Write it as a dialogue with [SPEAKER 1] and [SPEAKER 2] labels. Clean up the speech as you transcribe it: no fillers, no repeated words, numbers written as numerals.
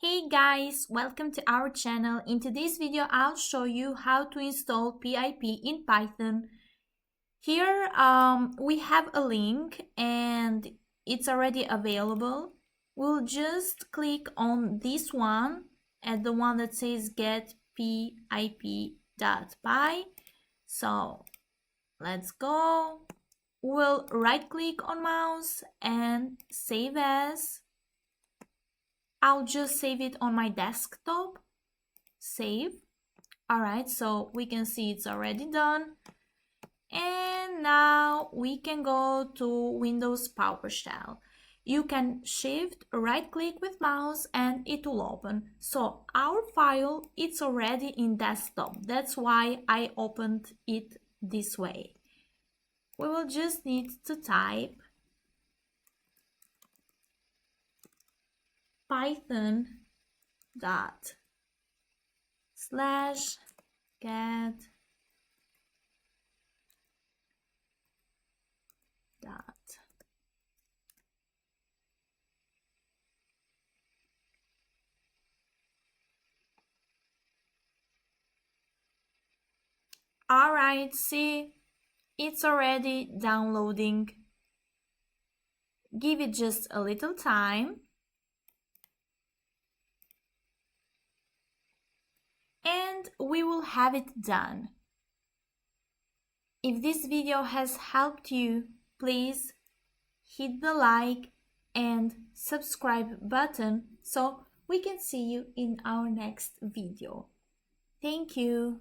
[SPEAKER 1] Hey guys, welcome to our channel. In today's video, I'll show you how to install PIP in Python. Here we have a link and it's already available. We'll just click on this one and the one that says get pip.py. So let's go. We'll right click on mouse and save as. I'll just save it on my desktop. Save. Alright, so we can see it's already done. And now we can go to Windows PowerShell. You can shift right click with mouse and it will open. So our file, it's already in desktop. That's why I opened it this way. We will just need to type Python dot slash get dot Alright, see, it's already downloading. Give it just a little time. And we will have it done. If this video has helped you, please hit the like and subscribe button so we can see you in our next video. Thank you.